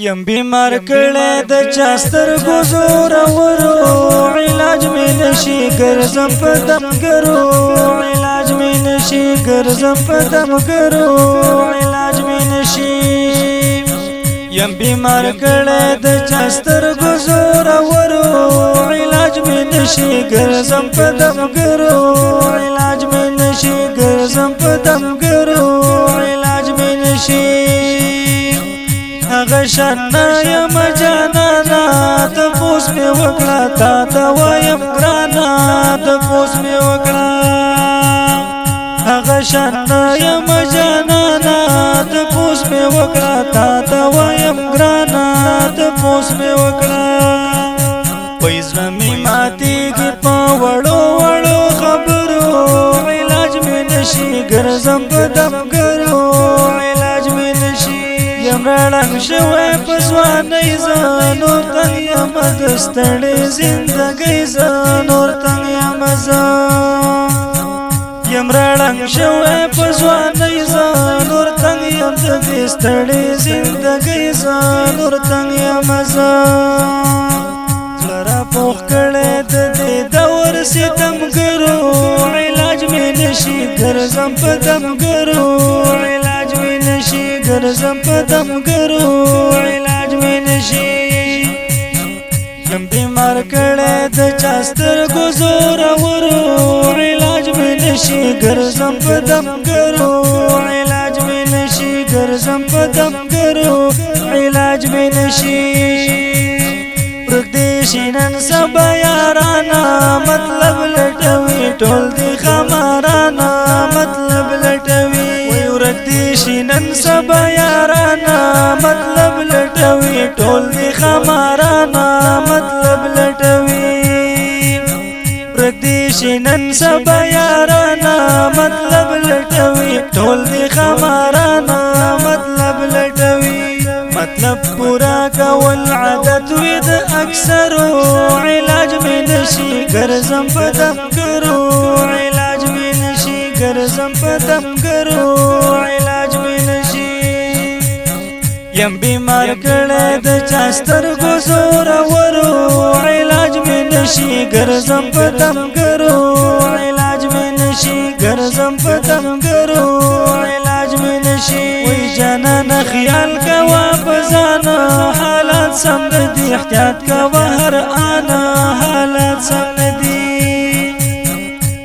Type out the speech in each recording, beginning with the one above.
یم بیمار کړه د چاستر گزور ورو علاج می نشي ګرځم په دم ګرو علاج می نشي ګرځم په دم ګرو علاج می نشي یم بیمار کړه د چاستر گزور ورو علاج می نشي ګرځم په دم ګرو علاج می نشي ګرځم په دم ګرو علاج می نشي غشنا یم جانانا تپوس می وکړه تا ته وایم ګرانا تپوس می وکړه غشنا یم جانانا تپوس می وکړه تا ته وایم ګرانا تپوس می وکړه پېزړه می ماتېږي په وړو وړو خبرو علاج می نشي ګرځم په دم ګرو علاج می نشي یم راړنګ شوی په ځوانۍ زه نور تنګ یم د ستړې زندګۍ زه نور تنګ یم زه یم راړنګ شوی په ځوانۍ زه نور تنګ یم د دې ستړې زندګۍ زه نور تنګ یم زه زړه راپوخ کړی د دې دور ستمګرو علاج مې نشي ګرځم په دمګرو علاج مې نشي ګرځم په دمګرو علاج مې نشي یم بیمار کړی د چا سترګو زور ورو علاج مې نشي ګرځم په دمګرو علاج مې نشي ګرځم په دمګرو علاج مې نشي پردیشی نن سبا یارانا مطلب لټوي ټول دی خمارانا مطلب لټوي پردیشی نن سبا یارانا مطلب لټوي ټول دی خمارانا مطلب لټوي پردیشی نن سبا یارانا مطلب لټوي ټول دی خمارانا مطلب لټوي مطلب پورا کول عادت وي د اکثرو علاج مې نشي ګرځم په دمګرو علاج مې نشي ګرځم په دمګرو علاج مې نشي یم بیمار کړی د چا سترګو زور ورو علاج مې نشي ګرځم په دمګرو علاج مې نشي ګرځم په دمګرو علاج مې نشي وای جانان خیال کوا بزانا حالات سم ندي احتیاط کوا هر آنا حالات سم ندي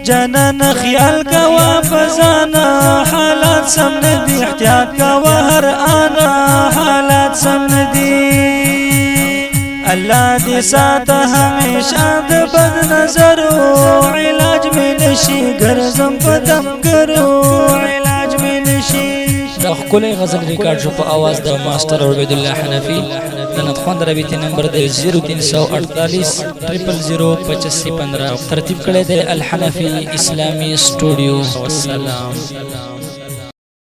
جانان خیال کوا بزانا حالات سم ندي احتیاط کوا هر آنا حالات سم ندي الله دې ساته همیشه د بد نظرو علاج مې نشي ګرځم په دمګرو علاج مې نشي دا ښکلی غزل ریکارډ شو په اواز د ماسټر عبید الله حنفي د ندخوان د رابطې نمبر دی 0348 0008515 ترتیب کړی دی الحنفي اسلامي سټوډیو. والسلام.